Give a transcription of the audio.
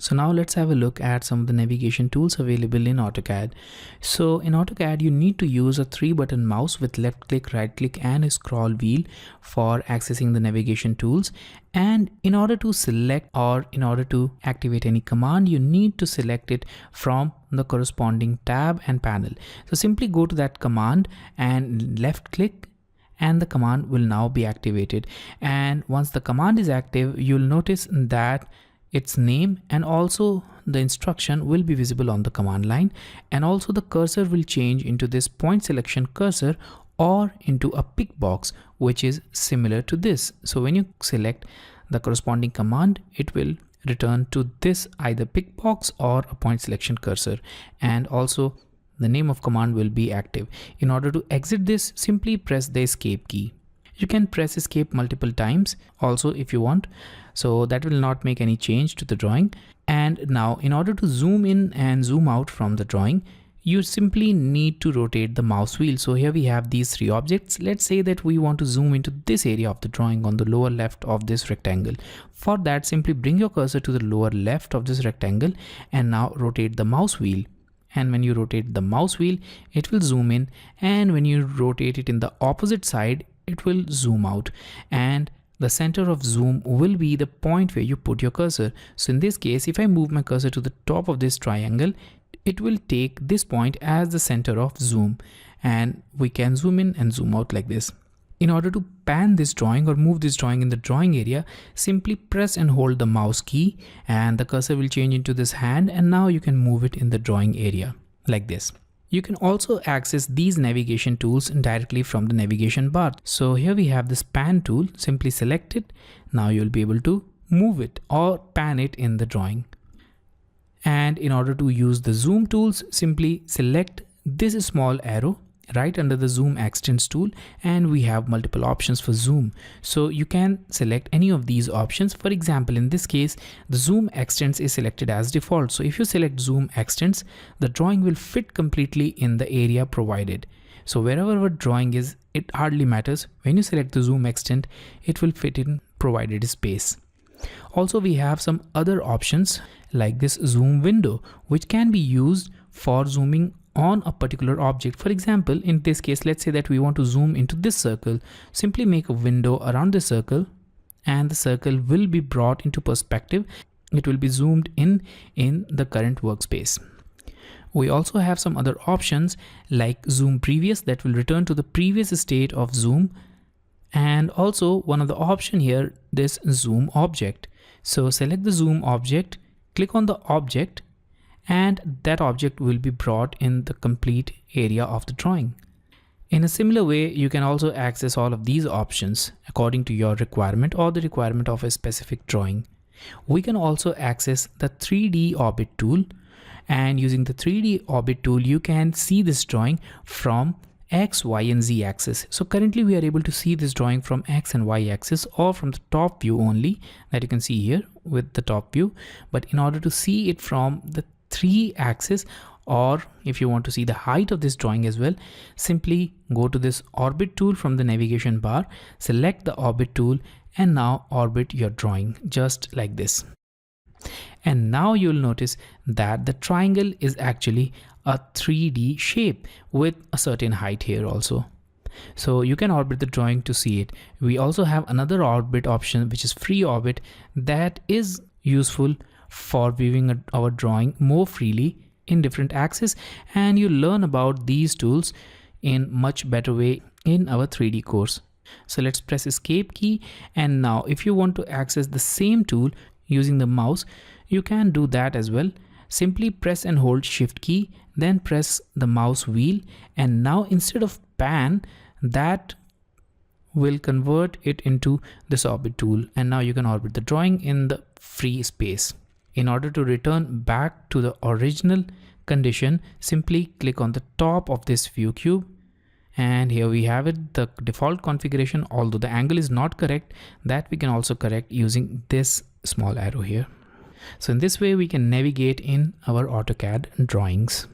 So now let's have a look at some of the navigation tools available in AutoCAD. So in AutoCAD, you need to use a 3-button mouse with left click, right click and a scroll wheel for accessing the navigation tools. And in order to select or in order to activate any command, you need to select it from the corresponding tab and panel. So simply go to that command and left click, and the command will now be activated. And once the command is active, you'll notice that its name and also the instruction will be visible on the command line, and also the cursor will change into this point selection cursor or into a pick box, which is similar to this. So when you select the corresponding command, it will return to this either pick box or a point selection cursor, and also the name of command will be active. In order to exit this, simply press the escape key. You can press escape multiple times also if you want, so that will not make any change to the drawing. And now in order to zoom in and zoom out from the drawing, you simply need to rotate the mouse wheel. So here we have these three objects. Let's say that we want to zoom into this area of the drawing on the lower left of this rectangle. For that, simply bring your cursor to the lower left of this rectangle and now rotate the mouse wheel. And when you rotate the mouse wheel, it will zoom in, and when you rotate it in the opposite side, it will zoom out, and the center of zoom will be the point where you put your cursor. So in this case, if I move my cursor to the top of this triangle, it will take this point as the center of zoom, and we can zoom in and zoom out like this. In order to pan this drawing or move this drawing in the drawing area, simply press and hold the mouse key and the cursor will change into this hand, and now you can move it in the drawing area like this. You can also access these navigation tools directly from the navigation bar. So here we have this pan tool. Simply select it. Now you'll be able to move it or pan it in the drawing. And in order to use the zoom tools, simply select this small arrow right under the zoom extents tool, and we have multiple options for zoom. So you can select any of these options. For example, in this case, the zoom extents is selected as default. So if you select zoom extents, the drawing will fit completely in the area provided. So wherever our drawing is, it hardly matters. When you select the zoom extent, it will fit in provided space. Also, we have some other options like this zoom window, which can be used for zooming on a particular object. For example, in this case, let's say that we want to zoom into this circle. Simply make a window around the circle, and the circle will be brought into perspective. It will be zoomed in the current workspace. We also have some other options like zoom previous, that will return to the previous state of zoom. And also one of the option here, this zoom object. So select the zoom object, click on the object, and that object will be brought in the complete area of the drawing. In a similar way, you can also access all of these options according to your requirement or the requirement of a specific drawing. We can also access the 3D orbit tool, and using the 3D orbit tool, you can see this drawing from X, Y, and Z axis. So currently we are able to see this drawing from X and Y axis, or from the top view only, that you can see here with the top view. But in order to see it from the 3 axis, or if you want to see the height of this drawing as well, simply go to this orbit tool from the navigation bar, select the orbit tool, and now orbit your drawing just like this. And now you'll notice that the triangle is actually a 3D shape with a certain height here also. So you can orbit the drawing to see it. We also have another orbit option, which is free orbit, that is useful for viewing our drawing more freely in different axes, and you learn about these tools in much better way in our 3D course. So let's press escape key, and now if you want to access the same tool using the mouse, you can do that as well. Simply press and hold shift key, then press the mouse wheel, and now instead of pan, that will convert it into this orbit tool, and now you can orbit the drawing in the free space. In order to return back to the original condition, simply click on the top of this view cube, and here we have it, the default configuration. Although the angle is not correct, that we can also correct using this small arrow here. So in this way we can navigate in our AutoCAD drawings.